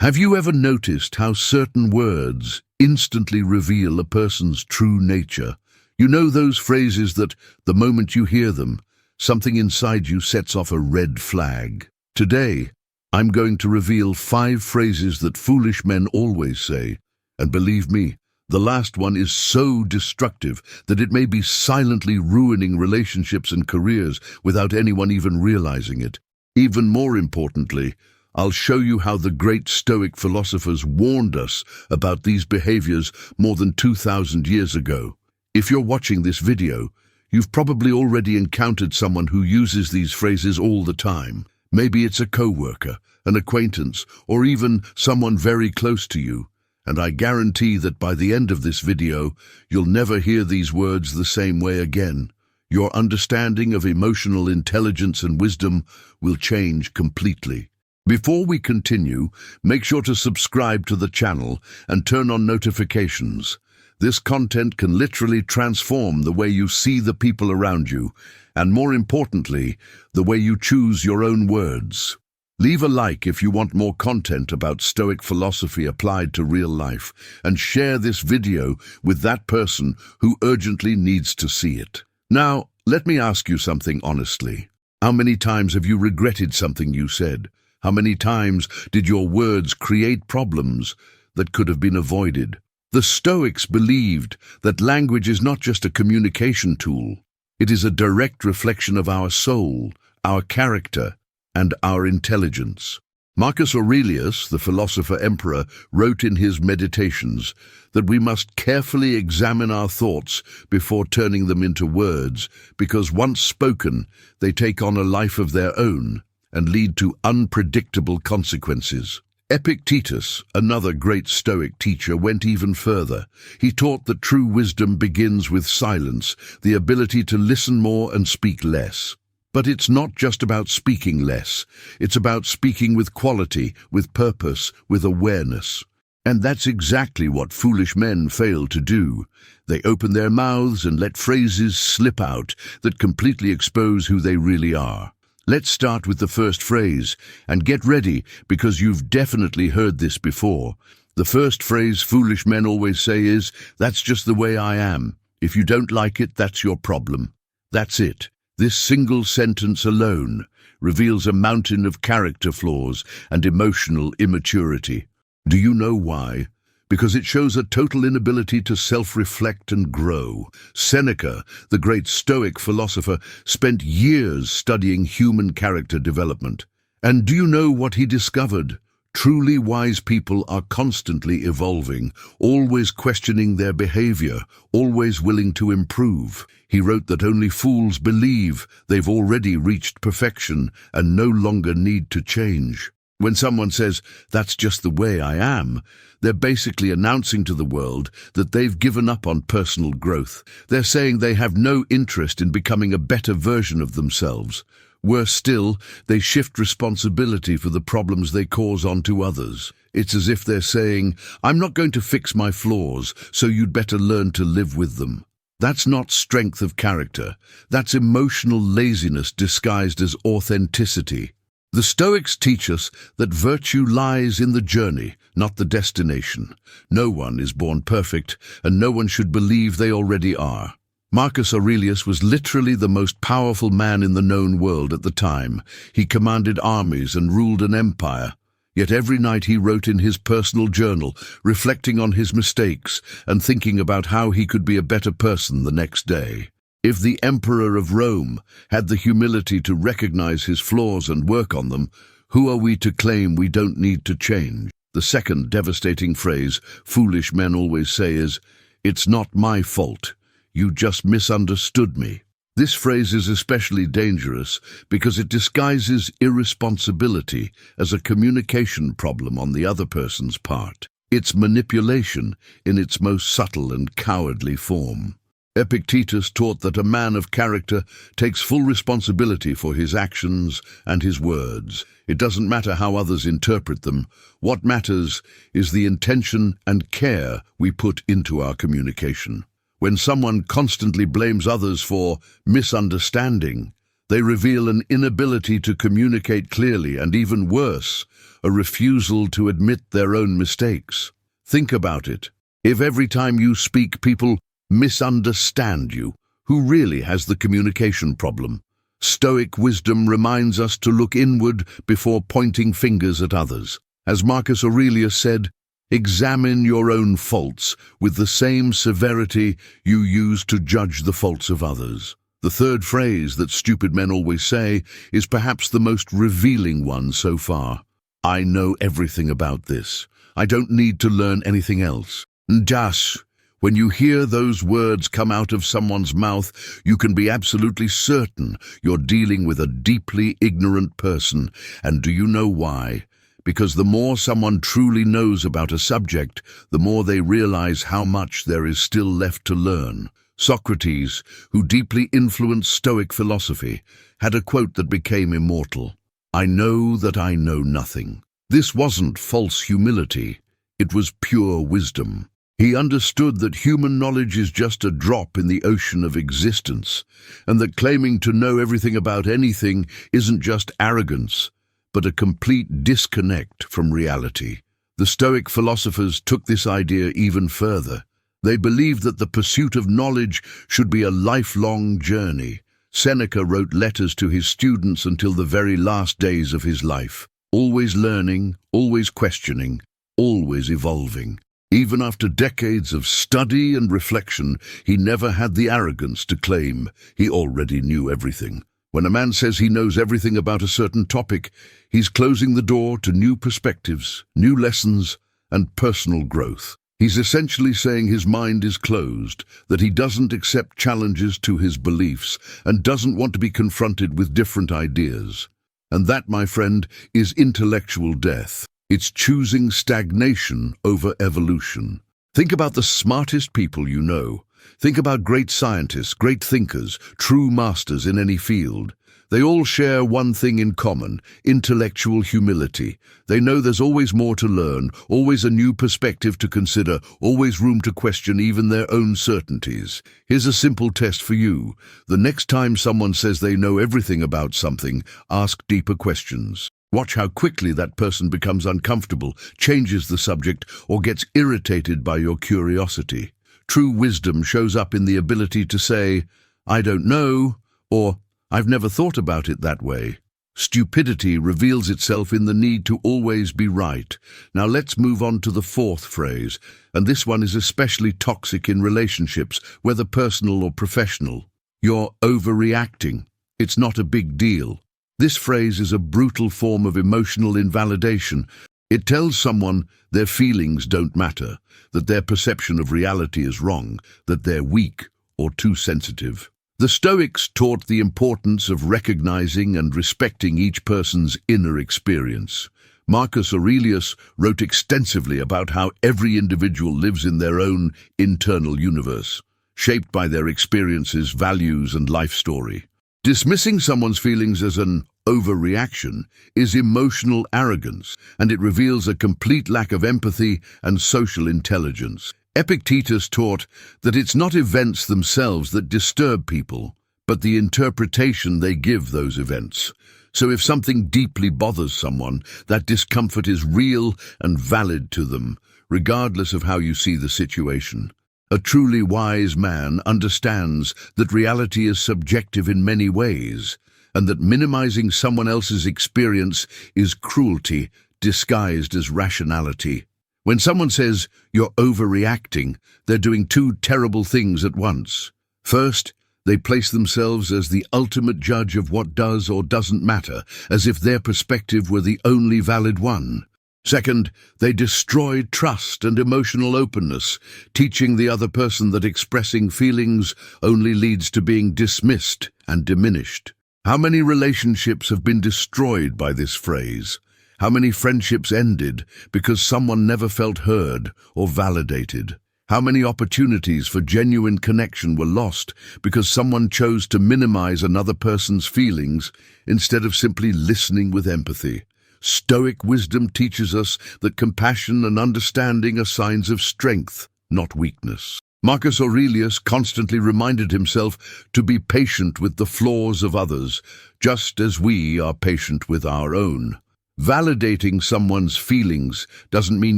Have you ever noticed how certain words instantly reveal a person's true nature? You know those phrases that, the moment you hear them, something inside you sets off a red flag. Today, I'm going to reveal 5 phrases that foolish men always say, and believe me, the last one is so destructive that it may be silently ruining relationships and careers without anyone even realizing it. Even more importantly, I'll show you how the great Stoic philosophers warned us about these behaviors more than 2,000 years ago. If you're watching this video, you've probably already encountered someone who uses these phrases all the time. Maybe it's a coworker, an acquaintance, or even someone very close to you. And I guarantee that by the end of this video, you'll never hear these words the same way again. Your understanding of emotional intelligence and wisdom will change completely. Before we continue, make sure to subscribe to the channel and turn on notifications. This content can literally transform the way you see the people around you, and more importantly, the way you choose your own words. Leave a like if you want more content about Stoic philosophy applied to real life, and share this video with that person who urgently needs to see it. Now, let me ask you something honestly. How many times have you regretted something you said? How many times did your words create problems that could have been avoided? The Stoics believed that language is not just a communication tool. It is a direct reflection of our soul, our character, and our intelligence. Marcus Aurelius, the philosopher-emperor, wrote in his Meditations that we must carefully examine our thoughts before turning them into words, because once spoken, they take on a life of their own and lead to unpredictable consequences. Epictetus, another great Stoic teacher, went even further. He taught that true wisdom begins with silence, the ability to listen more and speak less. But it's not just about speaking less. It's about speaking with quality, with purpose, with awareness. And that's exactly what foolish men fail to do. They open their mouths and let phrases slip out that completely expose who they really are. Let's start with the first phrase, and get ready because you've definitely heard this before. The first phrase foolish men always say is, "That's just the way I am. If you don't like it, that's your problem." That's it. This single sentence alone reveals a mountain of character flaws and emotional immaturity. Do you know why? Because it shows a total inability to self-reflect and grow. Seneca, the great Stoic philosopher, spent years studying human character development. And do you know what he discovered? Truly wise people are constantly evolving, always questioning their behavior, always willing to improve. He wrote that only fools believe they've already reached perfection and no longer need to change. When someone says, "That's just the way I am," they're basically announcing to the world that they've given up on personal growth. They're saying they have no interest in becoming a better version of themselves. Worse still, they shift responsibility for the problems they cause onto others. It's as if they're saying, "I'm not going to fix my flaws, so you'd better learn to live with them." That's not strength of character. That's emotional laziness disguised as authenticity. The Stoics teach us that virtue lies in the journey, not the destination. No one is born perfect, and no one should believe they already are. Marcus Aurelius was literally the most powerful man in the known world at the time. He commanded armies and ruled an empire. Yet every night he wrote in his personal journal, reflecting on his mistakes and thinking about how he could be a better person the next day. If the Emperor of Rome had the humility to recognize his flaws and work on them, who are we to claim we don't need to change? The second devastating phrase foolish men always say is, "It's not my fault. You just misunderstood me." This phrase is especially dangerous because it disguises irresponsibility as a communication problem on the other person's part. It's manipulation in its most subtle and cowardly form. Epictetus taught that a man of character takes full responsibility for his actions and his words. It doesn't matter how others interpret them. What matters is the intention and care we put into our communication. When someone constantly blames others for misunderstanding, They reveal an inability to communicate clearly and, even worse, a refusal to admit their own mistakes. Think about it. If every time you speak people misunderstand you, who really has the communication problem? Stoic wisdom reminds us to look inward before pointing fingers at others. As Marcus Aurelius said, examine your own faults with the same severity you use to judge the faults of others. The third phrase that stupid men always say is perhaps the most revealing one so far. I know everything about this. I don't need to learn anything else. Just when you hear those words come out of someone's mouth, you can be absolutely certain you're dealing with a deeply ignorant person. And do you know why? Because the more someone truly knows about a subject, the more they realize how much there is still left to learn. Socrates, who deeply influenced Stoic philosophy, had a quote that became immortal. I know that I know nothing. This wasn't false humility. It was pure wisdom. He understood that human knowledge is just a drop in the ocean of existence, and that claiming to know everything about anything isn't just arrogance, but a complete disconnect from reality. The Stoic philosophers took this idea even further. They believed that the pursuit of knowledge should be a lifelong journey. Seneca wrote letters to his students until the very last days of his life, always learning, always questioning, always evolving. Even after decades of study and reflection, he never had the arrogance to claim he already knew everything. When a man says he knows everything about a certain topic, he's closing the door to new perspectives, new lessons, and personal growth. He's essentially saying his mind is closed, that he doesn't accept challenges to his beliefs, and doesn't want to be confronted with different ideas. And that, my friend, is intellectual death. It's choosing stagnation over evolution. Think about the smartest people you know. Think about great scientists, great thinkers, true masters in any field. They all share one thing in common: intellectual humility. They know there's always more to learn, always a new perspective to consider, always room to question even their own certainties. Here's a simple test for you. The next time someone says they know everything about something, ask deeper questions. Watch how quickly that person becomes uncomfortable, changes the subject, or gets irritated by your curiosity. True wisdom shows up in the ability to say, I don't know, or I've never thought about it that way. Stupidity reveals itself in the need to always be right. Now let's move on to the fourth phrase, and this one is especially toxic in relationships, whether personal or professional. You're overreacting. It's not a big deal. This phrase is a brutal form of emotional invalidation. It tells someone their feelings don't matter, that their perception of reality is wrong, that they're weak or too sensitive. The Stoics taught the importance of recognizing and respecting each person's inner experience. Marcus Aurelius wrote extensively about how every individual lives in their own internal universe, shaped by their experiences, values, and life story. Dismissing someone's feelings as an overreaction is emotional arrogance, and it reveals a complete lack of empathy and social intelligence. Epictetus taught that it's not events themselves that disturb people, but the interpretation they give those events. So if something deeply bothers someone, that discomfort is real and valid to them, regardless of how you see the situation. A truly wise man understands that reality is subjective in many ways, and that minimizing someone else's experience is cruelty disguised as rationality. When someone says you're overreacting, they're doing two terrible things at once. First, they place themselves as the ultimate judge of what does or doesn't matter, as if their perspective were the only valid one. Second, they destroy trust and emotional openness, teaching the other person that expressing feelings only leads to being dismissed and diminished. How many relationships have been destroyed by this phrase? How many friendships ended because someone never felt heard or validated? How many opportunities for genuine connection were lost because someone chose to minimize another person's feelings instead of simply listening with empathy? Stoic wisdom teaches us that compassion and understanding are signs of strength, not weakness. Marcus Aurelius constantly reminded himself to be patient with the flaws of others, just as we are patient with our own. Validating someone's feelings doesn't mean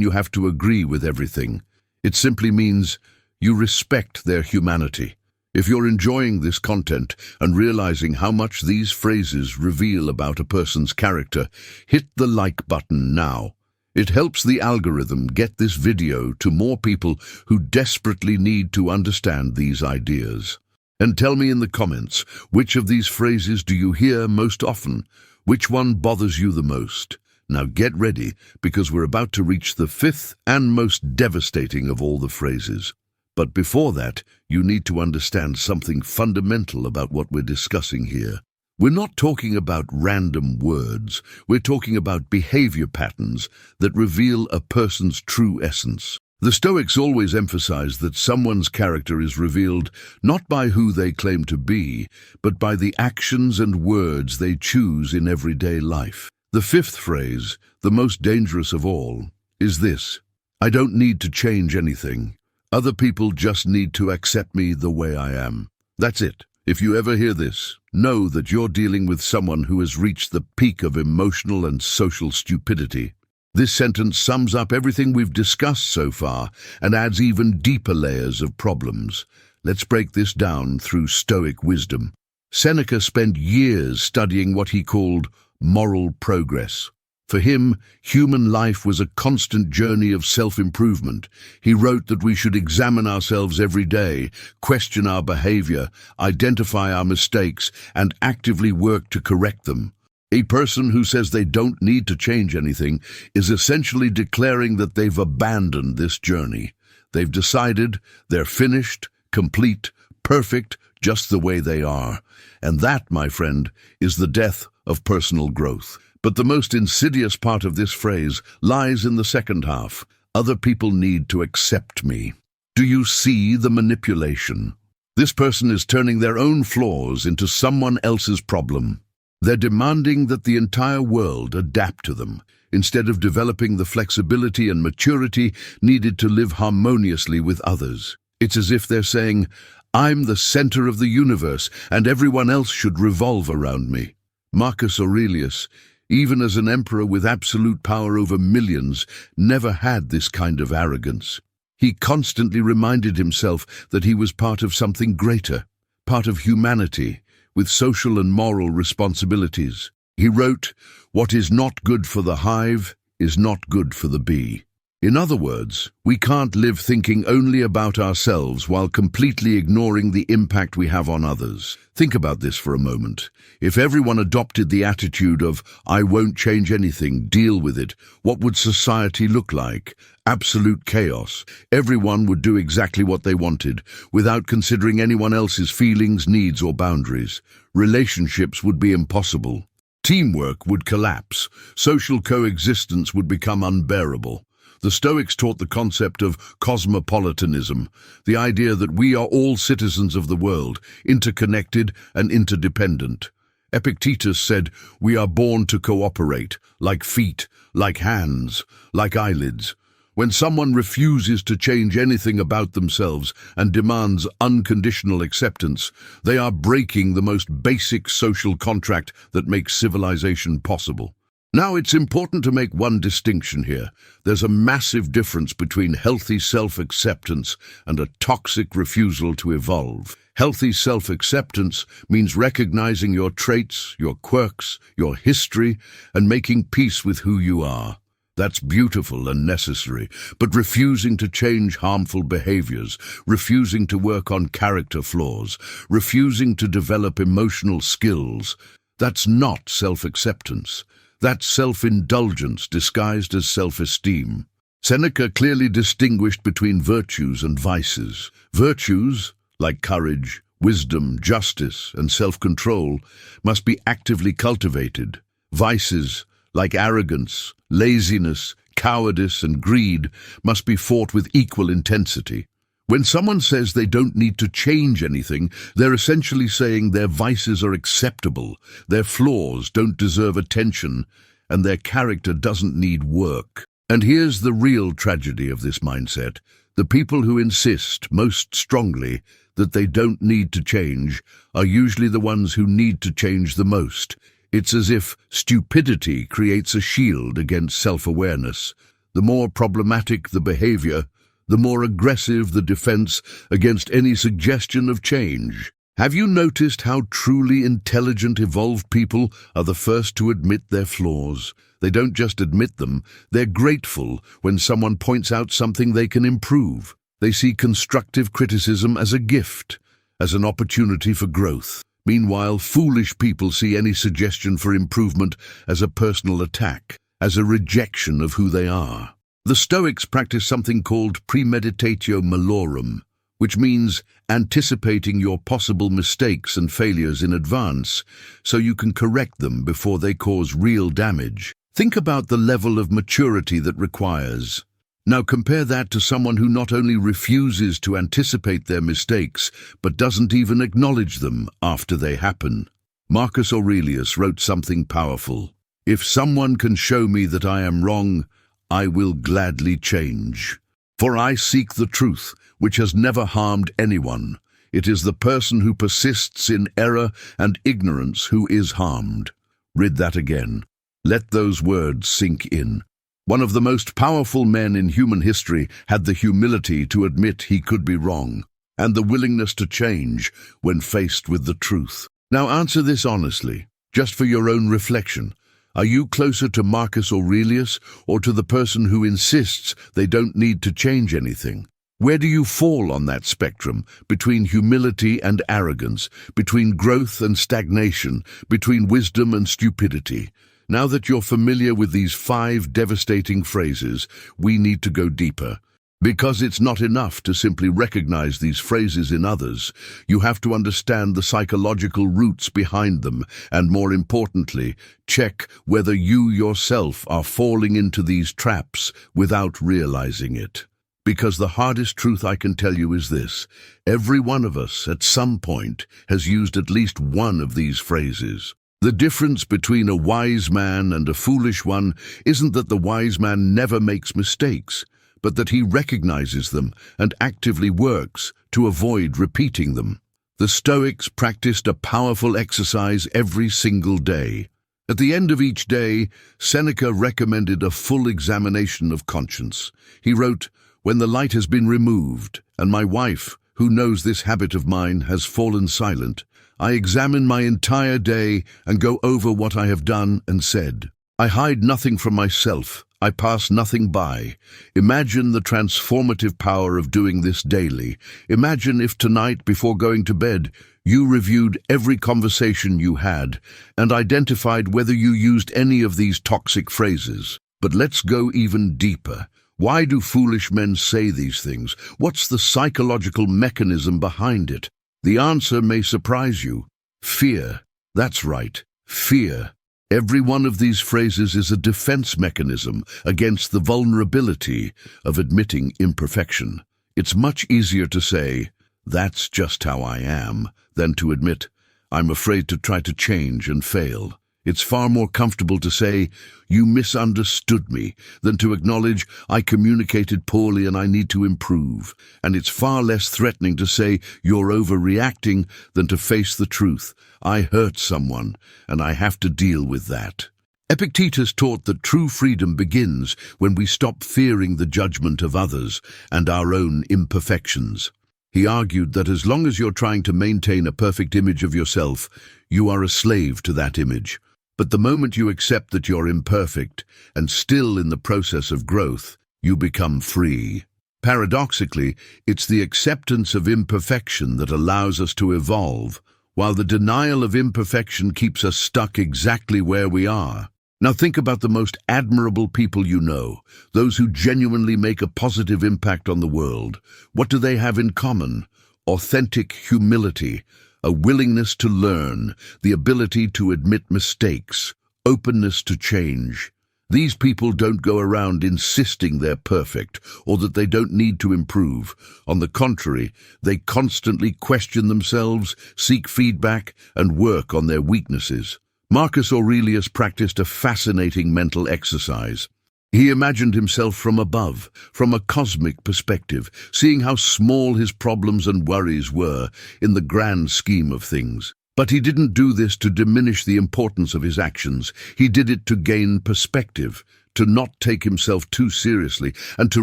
you have to agree with everything. It simply means you respect their humanity. If you're enjoying this content and realizing how much these phrases reveal about a person's character, hit the like button now. It helps the algorithm get this video to more people who desperately need to understand these ideas. And tell me in the comments, which of these phrases do you hear most often? Which one bothers you the most? Now get ready, because we're about to reach the fifth and most devastating of all the phrases. But before that, you need to understand something fundamental about what we're discussing here. We're not talking about random words. We're talking about behavior patterns that reveal a person's true essence. The Stoics always emphasize that someone's character is revealed not by who they claim to be, but by the actions and words they choose in everyday life. The fifth phrase, the most dangerous of all, is this: I don't need to change anything. Other people just need to accept me the way I am. That's it. If you ever hear this, know that you're dealing with someone who has reached the peak of emotional and social stupidity. This sentence sums up everything we've discussed so far and adds even deeper layers of problems. Let's break this down through Stoic wisdom. Seneca spent years studying what he called moral progress. For him, human life was a constant journey of self-improvement. He wrote that we should examine ourselves every day, question our behavior, identify our mistakes, and actively work to correct them. A person who says they don't need to change anything is essentially declaring that they've abandoned this journey. They've decided they're finished, complete, perfect, just the way they are. And that, my friend, is the death of personal growth. But the most insidious part of this phrase lies in the second half. Other people need to accept me. Do you see the manipulation? This person is turning their own flaws into someone else's problem. They're demanding that the entire world adapt to them, instead of developing the flexibility and maturity needed to live harmoniously with others. It's as if they're saying, I'm the center of the universe, and everyone else should revolve around me. Marcus Aurelius, even as an emperor with absolute power over millions, never had this kind of arrogance. He constantly reminded himself that he was part of something greater, part of humanity, with social and moral responsibilities. He wrote, "What is not good for the hive is not good for the bee." In other words, we can't live thinking only about ourselves while completely ignoring the impact we have on others. Think about this for a moment. If everyone adopted the attitude of, I won't change anything, deal with it, what would society look like? Absolute chaos. Everyone would do exactly what they wanted, without considering anyone else's feelings, needs, or boundaries. Relationships would be impossible. Teamwork would collapse. Social coexistence would become unbearable. The Stoics taught the concept of cosmopolitanism, the idea that we are all citizens of the world, interconnected and interdependent. Epictetus said, we are born to cooperate, like feet, like hands, like eyelids. When someone refuses to change anything about themselves and demands unconditional acceptance, they are breaking the most basic social contract that makes civilization possible. Now, it's important to make one distinction here. There's a massive difference between healthy self-acceptance and a toxic refusal to evolve. Healthy self-acceptance means recognizing your traits, your quirks, your history, and making peace with who you are. That's beautiful and necessary, but refusing to change harmful behaviors, refusing to work on character flaws, refusing to develop emotional skills, that's not self-acceptance. That's self-indulgence disguised as self-esteem. Seneca clearly distinguished between virtues and vices. Virtues, like courage, wisdom, justice, and self-control, must be actively cultivated. Vices, like arrogance, laziness, cowardice, and greed, must be fought with equal intensity. When someone says they don't need to change anything, they're essentially saying their vices are acceptable, their flaws don't deserve attention, and their character doesn't need work. And here's the real tragedy of this mindset. The people who insist most strongly that they don't need to change are usually the ones who need to change the most. It's as if stupidity creates a shield against self-awareness. The more problematic the behavior, the more aggressive the defense against any suggestion of change. Have you noticed how truly intelligent, evolved people are the first to admit their flaws? They don't just admit them, they're grateful when someone points out something they can improve. They see constructive criticism as a gift, as an opportunity for growth. Meanwhile, foolish people see any suggestion for improvement as a personal attack, as a rejection of who they are. The Stoics practice something called premeditatio malorum, which means anticipating your possible mistakes and failures in advance so you can correct them before they cause real damage. Think about the level of maturity that requires. Now compare that to someone who not only refuses to anticipate their mistakes, but doesn't even acknowledge them after they happen. Marcus Aurelius wrote something powerful. If someone can show me that I am wrong, I will gladly change. For I seek the truth, which has never harmed anyone. It is the person who persists in error and ignorance who is harmed. Read that again. Let those words sink in. One of the most powerful men in human history had the humility to admit he could be wrong, and the willingness to change when faced with the truth. Now answer this honestly, just for your own reflection. Are you closer to Marcus Aurelius or to the person who insists they don't need to change anything? Where do you fall on that spectrum, between humility and arrogance, between growth and stagnation, between wisdom and stupidity? Now that you're familiar with these 5 devastating phrases, we need to go deeper. Because it's not enough to simply recognize these phrases in others. You have to understand the psychological roots behind them, and more importantly, check whether you yourself are falling into these traps without realizing it. Because the hardest truth I can tell you is this: every one of us at some point has used at least one of these phrases. The difference between a wise man and a foolish one isn't that the wise man never makes mistakes, but that he recognizes them and actively works to avoid repeating them. The Stoics practiced a powerful exercise every single day. At the end of each day, Seneca recommended a full examination of conscience. He wrote, "When the light has been removed, and my wife, who knows this habit of mine, has fallen silent, I examine my entire day and go over what I have done and said. I hide nothing from myself. I pass nothing by. Imagine the transformative power of doing this daily. Imagine if tonight, before going to bed, you reviewed every conversation you had and identified whether you used any of these toxic phrases. But let's go even deeper. Why do foolish men say these things? What's the psychological mechanism behind it? The answer may surprise you. Fear. That's right, fear. Every one of these phrases is a defense mechanism against the vulnerability of admitting imperfection. It's much easier to say, "That's just how I am," than to admit, "I'm afraid to try to change and fail." It's far more comfortable to say, "You misunderstood me," than to acknowledge, "I communicated poorly and I need to improve." And it's far less threatening to say, "You're overreacting," than to face the truth, "I hurt someone, and I have to deal with that." Epictetus taught that true freedom begins when we stop fearing the judgment of others and our own imperfections. He argued that as long as you're trying to maintain a perfect image of yourself, you are a slave to that image. But the moment you accept that you're imperfect and still in the process of growth, you become free. Paradoxically, it's the acceptance of imperfection that allows us to evolve, while the denial of imperfection keeps us stuck exactly where we are. Now think about the most admirable people you know, those who genuinely make a positive impact on the world. What do they have in common? Authentic humility, a willingness to learn, the ability to admit mistakes, openness to change. These people don't go around insisting they're perfect or that they don't need to improve. On the contrary, they constantly question themselves, seek feedback, and work on their weaknesses. Marcus Aurelius practiced a fascinating mental exercise. He imagined himself from above, from a cosmic perspective, seeing how small his problems and worries were in the grand scheme of things. But he didn't do this to diminish the importance of his actions. He did it to gain perspective, to not take himself too seriously, and to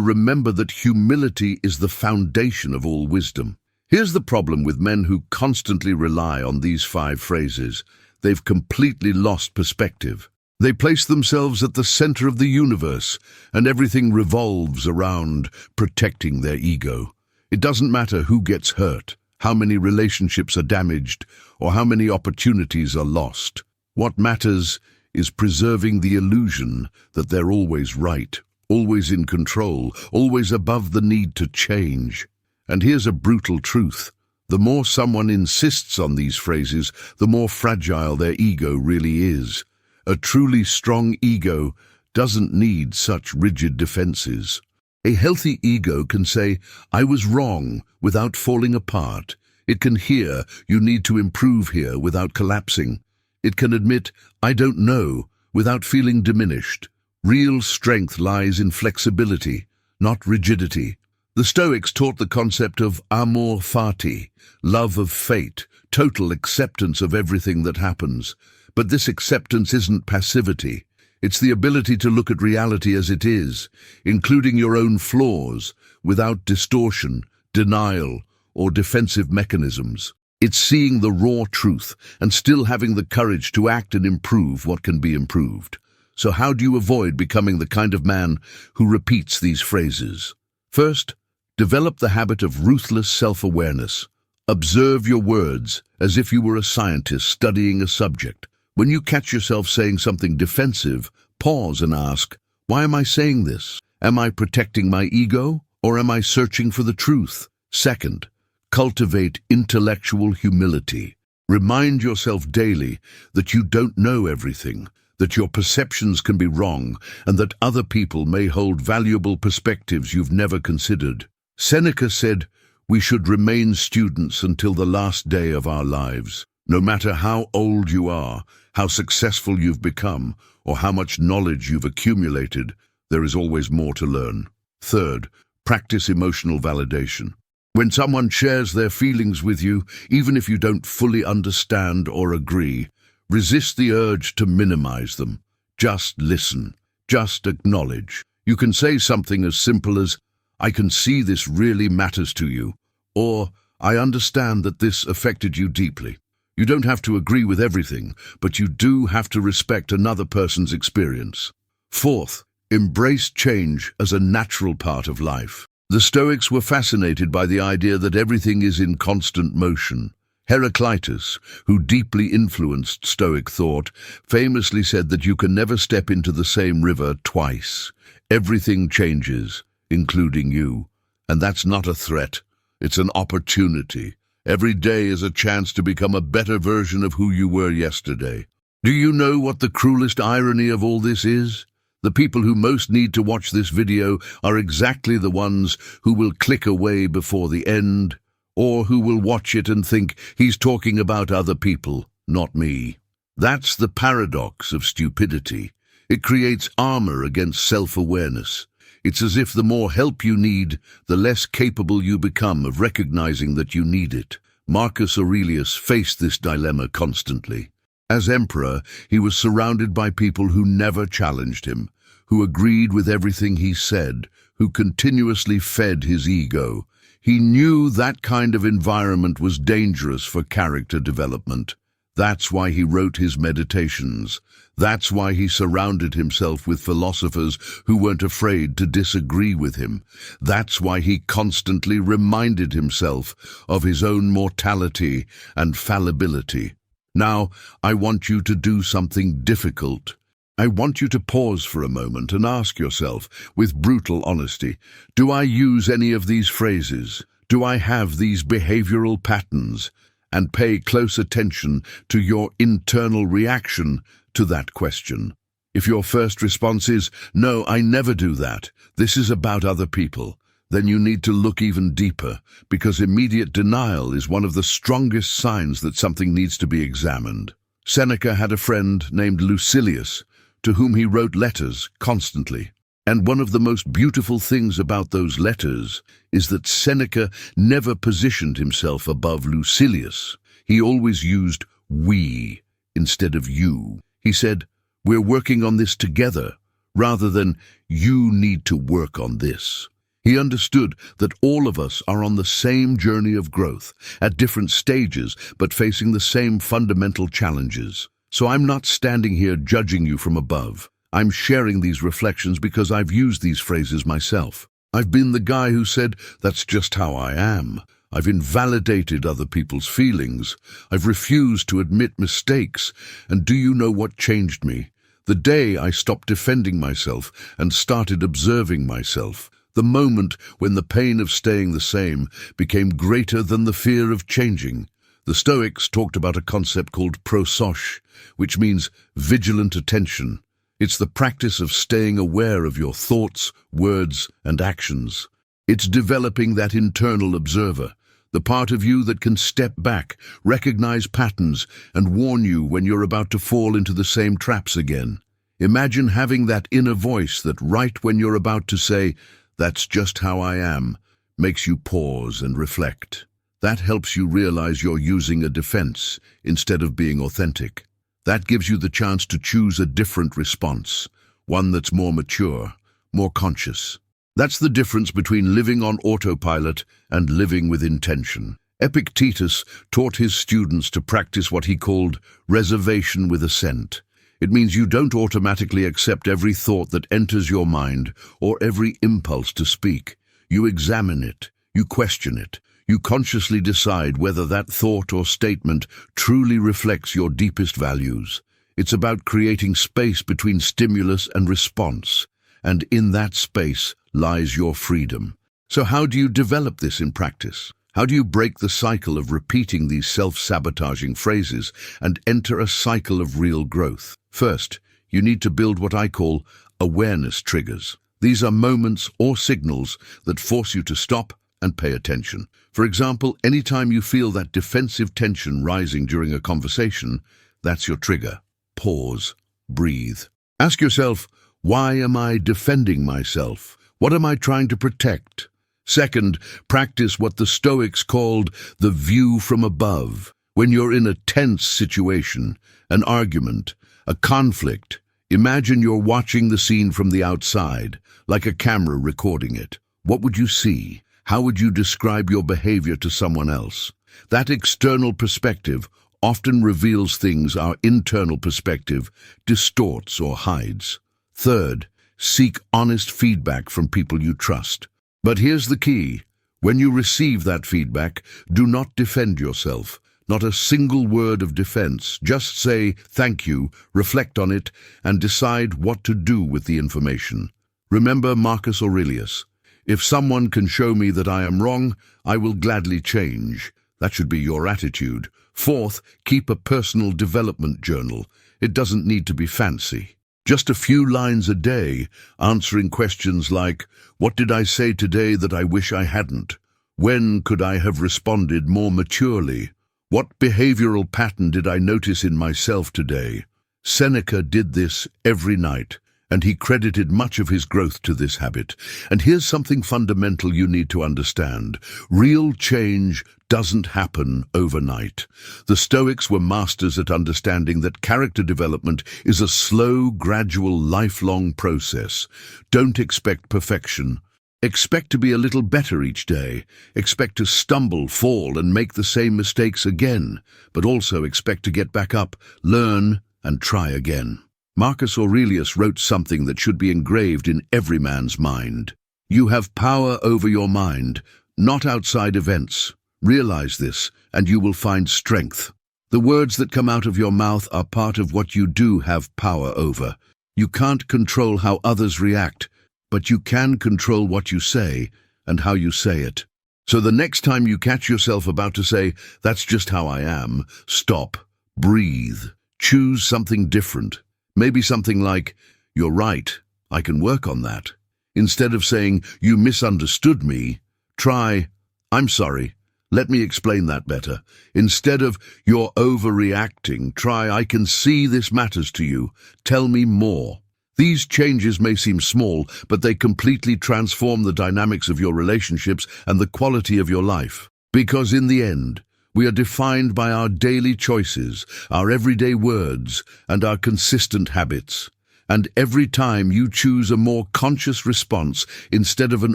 remember that humility is the foundation of all wisdom. Here's the problem with men who constantly rely on these 5 phrases. They've completely lost perspective. They place themselves at the center of the universe, and everything revolves around protecting their ego. It doesn't matter who gets hurt, how many relationships are damaged, or how many opportunities are lost. What matters is preserving the illusion that they're always right, always in control, always above the need to change. And here's a brutal truth. The more someone insists on these phrases, the more fragile their ego really is. A truly strong ego doesn't need such rigid defenses. A healthy ego can say, "I was wrong," without falling apart. It can hear, "You need to improve here," without collapsing. It can admit, "I don't know," without feeling diminished. Real strength lies in flexibility, not rigidity. The Stoics taught the concept of amor fati, love of fate, total acceptance of everything that happens. But this acceptance isn't passivity. It's the ability to look at reality as it is, including your own flaws, without distortion, denial, or defensive mechanisms. It's seeing the raw truth and still having the courage to act and improve what can be improved. So how do you avoid becoming the kind of man who repeats these phrases? First, develop the habit of ruthless self-awareness. Observe your words as if you were a scientist studying a subject. When you catch yourself saying something defensive, pause and ask, "Why am I saying this? Am I protecting my ego, or am I searching for the truth?" Second, cultivate intellectual humility. Remind yourself daily that you don't know everything, that your perceptions can be wrong, and that other people may hold valuable perspectives you've never considered. Seneca said, "We should remain students until the last day of our lives." No matter how old you are, how successful you've become, or how much knowledge you've accumulated, there is always more to learn. Third, practice emotional validation. When someone shares their feelings with you, even if you don't fully understand or agree, resist the urge to minimize them. Just listen. Just acknowledge. You can say something as simple as, "I can see this really matters to you," or "I understand that this affected you deeply." You don't have to agree with everything, but you do have to respect another person's experience. Fourth, embrace change as a natural part of life. The Stoics were fascinated by the idea that everything is in constant motion. Heraclitus, who deeply influenced Stoic thought, famously said that you can never step into the same river twice. Everything changes, including you. And that's not a threat, it's an opportunity. Every day is a chance to become a better version of who you were yesterday. Do you know what the cruelest irony of all this is? The people who most need to watch this video are exactly the ones who will click away before the end, or who will watch it and think, "He's talking about other people, not me." That's the paradox of stupidity. It creates armor against self-awareness. It's as if the more help you need, the less capable you become of recognizing that you need it. Marcus Aurelius faced this dilemma constantly. As emperor, he was surrounded by people who never challenged him, who agreed with everything he said, who continuously fed his ego. He knew that kind of environment was dangerous for character development. That's why he wrote his meditations. That's why he surrounded himself with philosophers who weren't afraid to disagree with him. That's why he constantly reminded himself of his own mortality and fallibility. Now, I want you to do something difficult. I want you to pause for a moment and ask yourself, with brutal honesty, do I use any of these phrases? Do I have these behavioral patterns? And pay close attention to your internal reaction to that question. If your first response is, "No, I never do that. This is about other people," then you need to look even deeper, because immediate denial is one of the strongest signs that something needs to be examined. Seneca had a friend named Lucilius, to whom he wrote letters constantly. And one of the most beautiful things about those letters is that Seneca never positioned himself above Lucilius. He always used we instead of you. He said, "We're working on this together," rather than "you need to work on this." He understood that all of us are on the same journey of growth, at different stages, but facing the same fundamental challenges. So I'm not standing here judging you from above. I'm sharing these reflections because I've used these phrases myself. I've been the guy who said, "That's just how I am." I've invalidated other people's feelings. I've refused to admit mistakes. And do you know what changed me? The day I stopped defending myself and started observing myself. The moment when the pain of staying the same became greater than the fear of changing. The Stoics talked about a concept called prosoche, which means vigilant attention. It's the practice of staying aware of your thoughts, words, and actions. It's developing that internal observer, the part of you that can step back, recognize patterns, and warn you when you're about to fall into the same traps again. Imagine having that inner voice that right when you're about to say, "That's just how I am," makes you pause and reflect. That helps you realize you're using a defense instead of being authentic. That gives you the chance to choose a different response, one that's more mature, more conscious. That's the difference between living on autopilot and living with intention. Epictetus taught his students to practice what he called reservation with assent. It means you don't automatically accept every thought that enters your mind or every impulse to speak. You examine it, you question it, you consciously decide whether that thought or statement truly reflects your deepest values. It's about creating space between stimulus and response, and in that space lies your freedom. So how do you develop this in practice? How do you break the cycle of repeating these self-sabotaging phrases and enter a cycle of real growth? First, you need to build what I call awareness triggers. These are moments or signals that force you to stop and pay attention. For example, anytime you feel that defensive tension rising during a conversation, that's your trigger. Pause, breathe. Ask yourself, why am I defending myself? What am I trying to protect? Second, practice what the Stoics called the view from above. When you're in a tense situation, an argument, a conflict, imagine you're watching the scene from the outside, like a camera recording it. What would you see? How would you describe your behavior to someone else? That external perspective often reveals things our internal perspective distorts or hides. Third, seek honest feedback from people you trust. But here's the key. When you receive that feedback, do not defend yourself. Not a single word of defense. Just say thank you, reflect on it, and decide what to do with the information. Remember Marcus Aurelius. If someone can show me that I am wrong, I will gladly change. That should be your attitude. Fourth, keep a personal development journal. It doesn't need to be fancy. Just a few lines a day, answering questions like, what did I say today that I wish I hadn't? When could I have responded more maturely? What behavioral pattern did I notice in myself today? Seneca did this every night, and he credited much of his growth to this habit. And here's something fundamental you need to understand. Real change doesn't happen overnight. The Stoics were masters at understanding that character development is a slow, gradual, lifelong process. Don't expect perfection. Expect to be a little better each day. Expect to stumble, fall, and make the same mistakes again. But also expect to get back up, learn, and try again. Marcus Aurelius wrote something that should be engraved in every man's mind. You have power over your mind, not outside events. Realize this, and you will find strength. The words that come out of your mouth are part of what you do have power over. You can't control how others react, but you can control what you say and how you say it. So the next time you catch yourself about to say, "That's just how I am," stop, breathe, choose something different. Maybe something like, "You're right, I can work on that." Instead of saying, "You misunderstood me," try, "I'm sorry, let me explain that better." Instead of, "You're overreacting," try, "I can see this matters to you, tell me more." These changes may seem small, but they completely transform the dynamics of your relationships and the quality of your life. Because in the end, we are defined by our daily choices, our everyday words, and our consistent habits. And every time you choose a more conscious response instead of an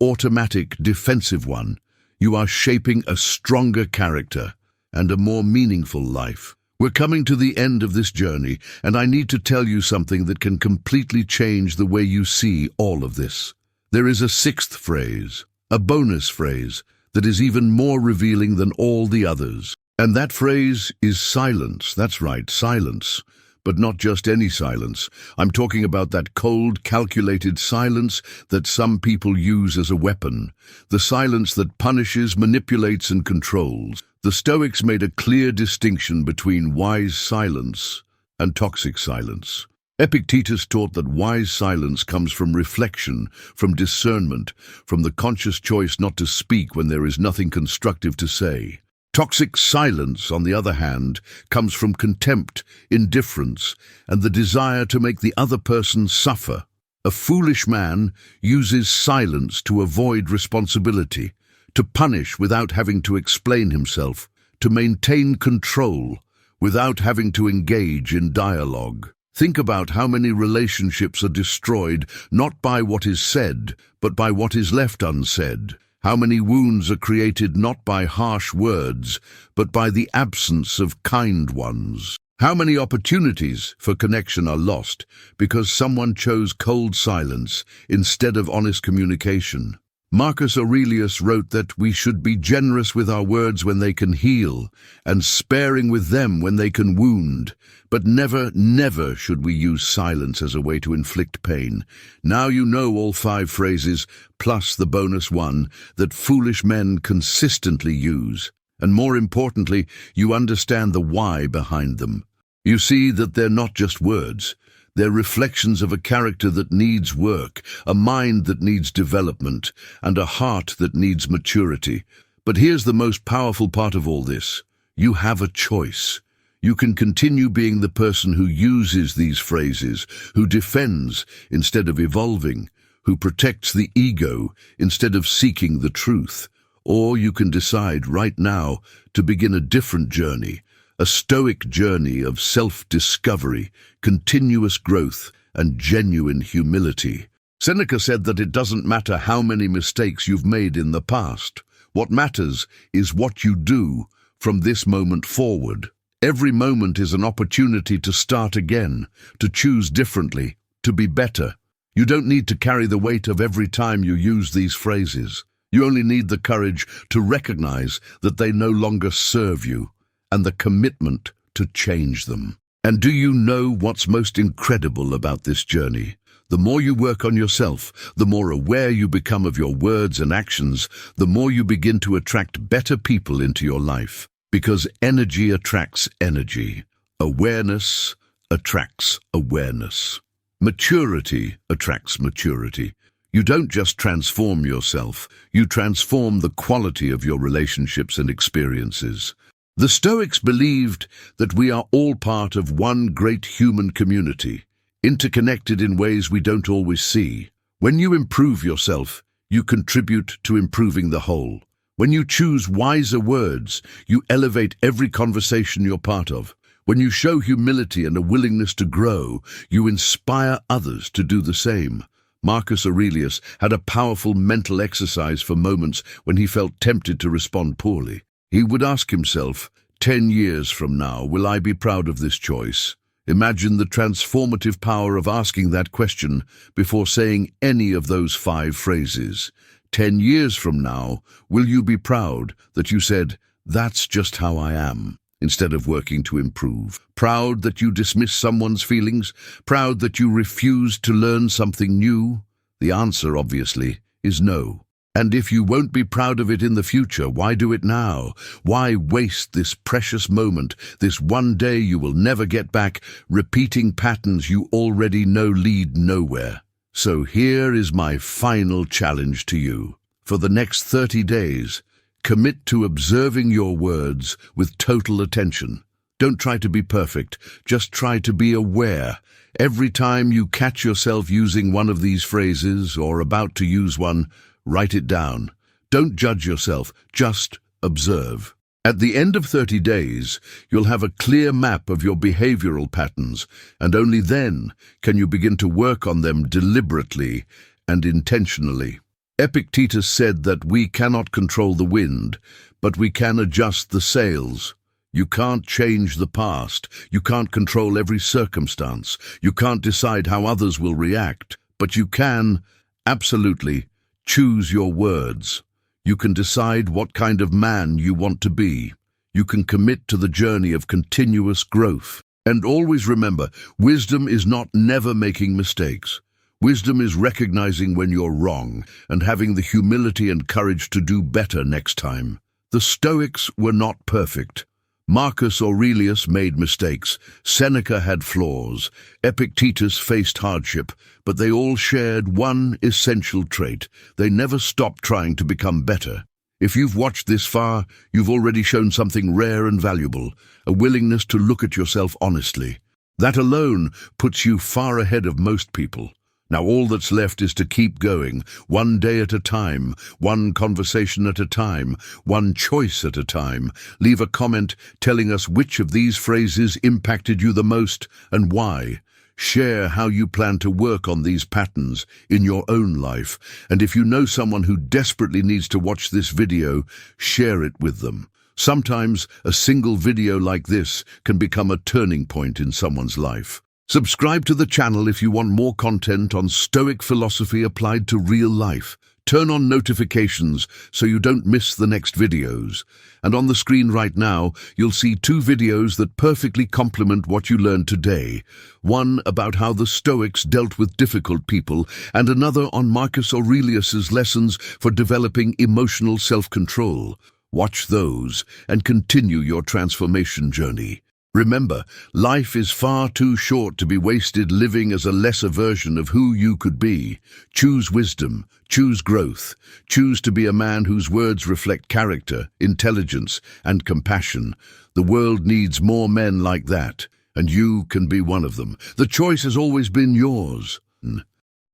automatic, defensive one, you are shaping a stronger character and a more meaningful life. We're coming to the end of this journey, and I need to tell you something that can completely change the way you see all of this. There is a sixth phrase, a bonus phrase, that is even more revealing than all the others. And that phrase is silence. That's right, silence. But not just any silence. I'm talking about that cold, calculated silence that some people use as a weapon. The silence that punishes, manipulates, and controls. The Stoics made a clear distinction between wise silence and toxic silence. Epictetus taught that wise silence comes from reflection, from discernment, from the conscious choice not to speak when there is nothing constructive to say. Toxic silence, on the other hand, comes from contempt, indifference, and the desire to make the other person suffer. A foolish man uses silence to avoid responsibility, to punish without having to explain himself, to maintain control without having to engage in dialogue. Think about how many relationships are destroyed not by what is said, but by what is left unsaid. How many wounds are created not by harsh words, but by the absence of kind ones. How many opportunities for connection are lost because someone chose cold silence instead of honest communication. Marcus Aurelius wrote that we should be generous with our words when they can heal, and sparing with them when they can wound. But never, never should we use silence as a way to inflict pain. Now you know all 5 phrases, plus the bonus one, that foolish men consistently use. And more importantly, you understand the why behind them. You see that they're not just words. They're reflections of a character that needs work, a mind that needs development, and a heart that needs maturity. But here's the most powerful part of all this. You have a choice. You can continue being the person who uses these phrases, who defends instead of evolving, who protects the ego instead of seeking the truth. Or you can decide right now to begin a different journey, a Stoic journey of self-discovery, continuous growth, and genuine humility. Seneca said that it doesn't matter how many mistakes you've made in the past. What matters is what you do from this moment forward. Every moment is an opportunity to start again, to choose differently, to be better. You don't need to carry the weight of every time you use these phrases. You only need the courage to recognize that they no longer serve you, and the commitment to change them. And do you know what's most incredible about this journey? The more you work on yourself, the more aware you become of your words and actions, the more you begin to attract better people into your life. Because energy attracts energy. Awareness attracts awareness. Maturity attracts maturity. You don't just transform yourself, you transform the quality of your relationships and experiences. The Stoics believed that we are all part of one great human community, interconnected in ways we don't always see. When you improve yourself, you contribute to improving the whole. When you choose wiser words, you elevate every conversation you're part of. When you show humility and a willingness to grow, you inspire others to do the same. Marcus Aurelius had a powerful mental exercise for moments when he felt tempted to respond poorly. He would ask himself, 10 years from now, will I be proud of this choice? Imagine the transformative power of asking that question before saying any of those 5 phrases. 10 years from now, will you be proud that you said, "That's just how I am," instead of working to improve? Proud that you dismiss someone's feelings? Proud that you refuse to learn something new? The answer, obviously, is no. And if you won't be proud of it in the future, why do it now? Why waste this precious moment, this one day you will never get back, repeating patterns you already know lead nowhere? So here is my final challenge to you. For the next 30 days, commit to observing your words with total attention. Don't try to be perfect, just try to be aware. Every time you catch yourself using one of these phrases or about to use one, write it down. Don't judge yourself, just observe. At the end of 30 days, you'll have a clear map of your behavioral patterns, and only then can you begin to work on them deliberately and intentionally. Epictetus said that we cannot control the wind, but we can adjust the sails. You can't change the past. You can't control every circumstance. You can't decide how others will react, but you can, absolutely, choose your words. You can decide what kind of man you want to be. You can commit to the journey of continuous growth. And always remember, wisdom is not never making mistakes. Wisdom is recognizing when you're wrong and having the humility and courage to do better next time. The Stoics were not perfect. Marcus Aurelius made mistakes. Seneca had flaws. Epictetus faced hardship, but they all shared one essential trait. They never stopped trying to become better. If you've watched this far, you've already shown something rare and valuable, a willingness to look at yourself honestly. That alone puts you far ahead of most people. Now all that's left is to keep going, one day at a time, one conversation at a time, one choice at a time. Leave a comment telling us which of these phrases impacted you the most and why. Share how you plan to work on these patterns in your own life. And if you know someone who desperately needs to watch this video, share it with them. Sometimes a single video like this can become a turning point in someone's life. Subscribe to the channel if you want more content on Stoic philosophy applied to real life. Turn on notifications so you don't miss the next videos. And on the screen right now, you'll see 2 videos that perfectly complement what you learned today. One about how the Stoics dealt with difficult people, and another on Marcus Aurelius's lessons for developing emotional self-control. Watch those and continue your transformation journey. Remember, life is far too short to be wasted living as a lesser version of who you could be. Choose wisdom, choose growth, choose to be a man whose words reflect character, intelligence, and compassion. The world needs more men like that, and you can be one of them. The choice has always been yours.